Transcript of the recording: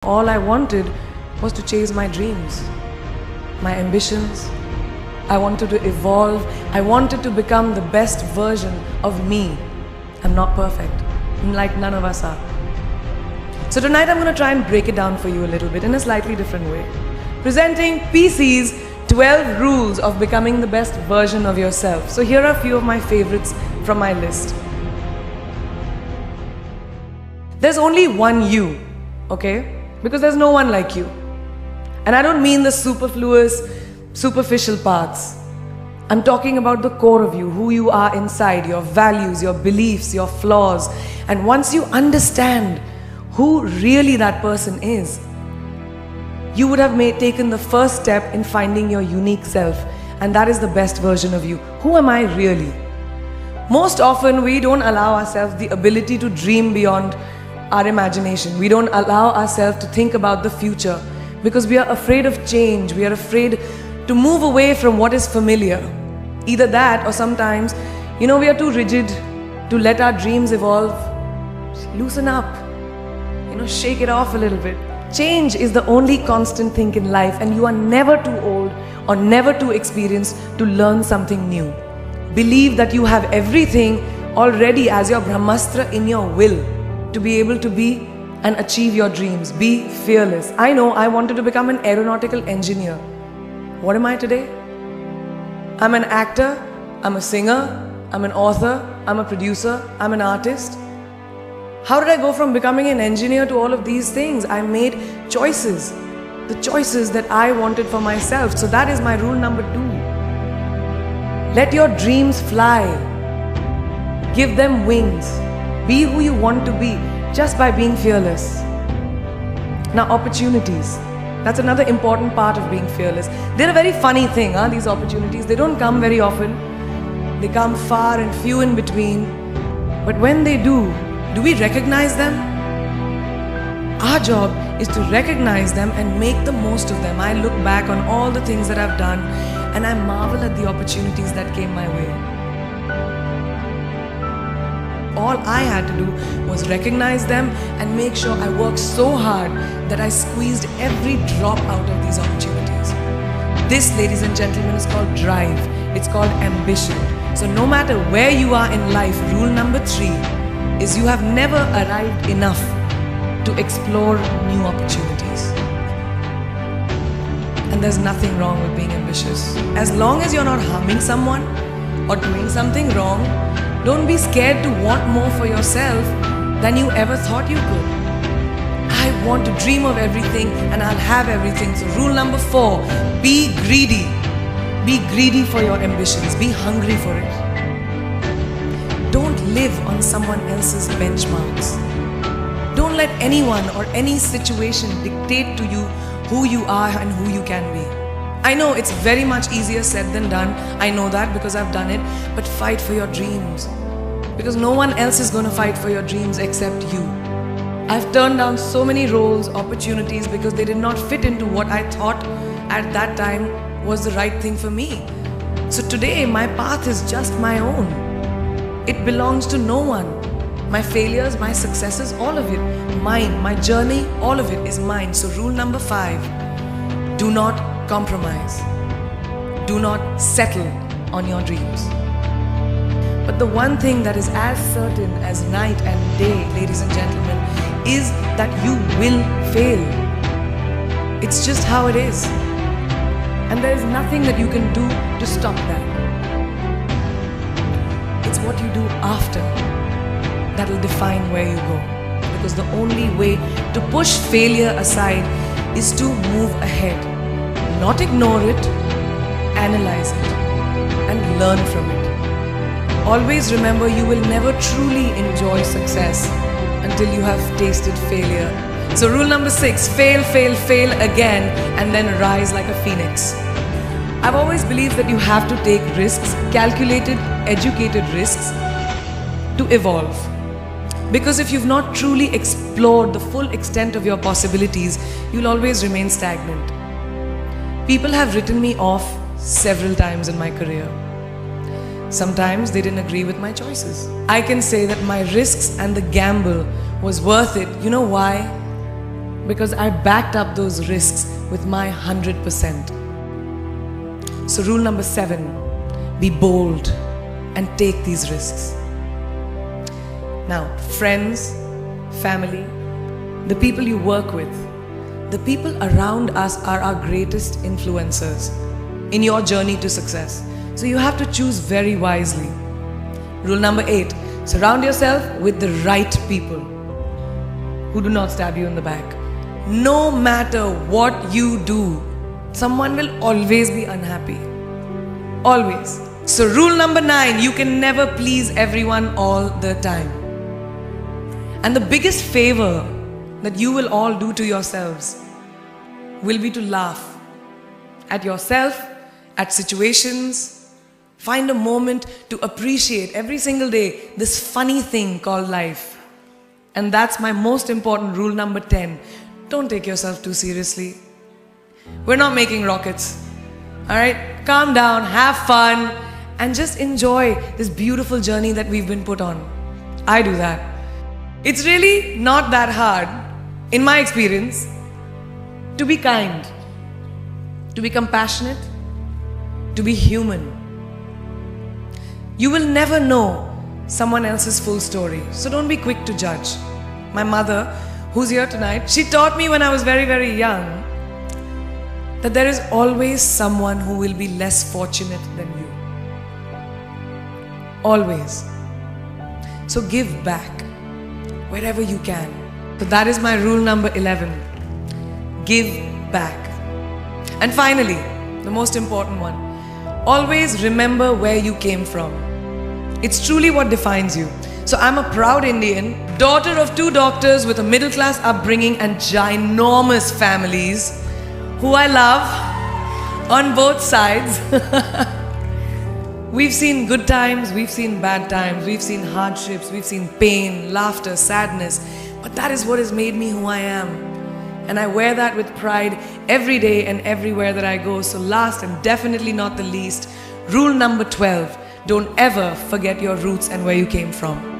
All I wanted was to chase my dreams, my ambitions. I wanted to evolve. I wanted to become the best version of me. I'm not perfect, like none of us are. So tonight I'm going to try and break it down for you a little bit in a slightly different way. Presenting PC's 12 rules of becoming the best version of yourself. So here are a few of my favorites from my list. There's only one you, okay? Because there's no one like you. And I don't mean the superfluous, superficial parts. I'm talking about the core of you, who you are inside, your values, your beliefs, your flaws. And once you understand who really that person is, you would have taken the first step in finding your unique self. And that is the best version of you. Who am I really? Most often we don't allow ourselves the ability to dream beyond our imagination. We don't allow ourselves to think about the future because we are afraid of change. We are afraid to move away from what is familiar. Either that or sometimes, we are too rigid to let our dreams evolve. Loosen up, shake it off a little bit. Change is the only constant thing in life, and you are never too old or never too experienced to learn something new. Believe that you have everything already as your Brahmastra in your will to be able to be and achieve your dreams. Be fearless. I know I wanted to become an aeronautical engineer. What am I today? I'm an actor, I'm a singer, I'm an author, I'm a producer, I'm an artist. How did I go from becoming an engineer to all of these things? I made choices, the choices that I wanted for myself. So that is my rule number 2. Let your dreams fly. Give them wings. Be who you want to be just by being fearless. Now, opportunities. That's another important part of being fearless. They're a very funny thing, these opportunities. They don't come very often. They come far and few in between. But when they do we recognize them? Our job is to recognize them and make the most of them. I look back on all the things that I've done and I marvel at the opportunities that came my way. All I had to do was recognize them and make sure I worked so hard that I squeezed every drop out of these opportunities. This, ladies and gentlemen, is called drive. It's called ambition. So no matter where you are in life, rule number 3 is you have never arrived enough to explore new opportunities. And there's nothing wrong with being ambitious. As long as you're not harming someone or doing something wrong, don't be scared to want more for yourself than you ever thought you could. I want to dream of everything and I'll have everything. So rule number 4, be greedy. Be greedy for your ambitions. Be hungry for it. Don't live on someone else's benchmarks. Don't let anyone or any situation dictate to you who you are and who you can be. I know it's very much easier said than done. I know that because I've done it. But fight for your dreams. Because no one else is going to fight for your dreams except you. I've turned down so many roles, opportunities because they did not fit into what I thought at that time was the right thing for me. So today my path is just my own. It belongs to no one. My failures, my successes, all of it, mine. My journey, all of it is mine. So rule number 5, do not compromise. Do not settle on your dreams. But the one thing that is as certain as night and day, ladies and gentlemen, is that you will fail. It's just how it is. And there is nothing that you can do to stop that. It's what you do after that will define where you go. Because the only way to push failure aside is to move ahead. Not ignore it, analyze it, and learn from it. Always remember, you will never truly enjoy success until you have tasted failure. So rule number 6, fail, fail, fail again, and then rise like a phoenix. I've always believed that you have to take risks, calculated, educated risks, to evolve. Because if you've not truly explored the full extent of your possibilities, you'll always remain stagnant. People have written me off several times in my career. Sometimes they didn't agree with my choices. I can say that my risks and the gamble was worth it. You know why? because I backed up those risks with my 100%. So rule number 7, be bold and take these risks. Now, friends, family, the people you work with, the people around us are our greatest influencers in your journey to success. So you have to choose very wisely. Rule number 8, surround yourself with the right people who do not stab you in the back. No matter what you do, someone will always be unhappy. Always. So rule number 9, you can never please everyone all the time. And the biggest favor that you will all do to yourselves will be to laugh at yourself, at situations. Find a moment to appreciate every single day this funny thing called life. And that's my most important rule number 10. Don't take yourself too seriously. We're not making rockets. Alright? Calm down, have fun, and just enjoy this beautiful journey that we've been put on. I do that. It's really not that hard, in my experience, to be kind, to be compassionate, to be human. You will never know someone else's full story, so don't be quick to judge. My mother, who's here tonight, she taught me when I was very, very young that there is always someone who will be less fortunate than you. Always. So give back wherever you can. So that is my rule number 11. Give back. And finally, the most important one, always remember where you came from. It's truly what defines you. So I'm a proud Indian, daughter of 2 doctors with a middle-class upbringing and ginormous families who I love on both sides. We've seen good times, we've seen bad times, we've seen hardships, we've seen pain, laughter, sadness. But that is what has made me who I am. And I wear that with pride every day and everywhere that I go. So last and definitely not the least, rule number 12, don't ever forget your roots and where you came from.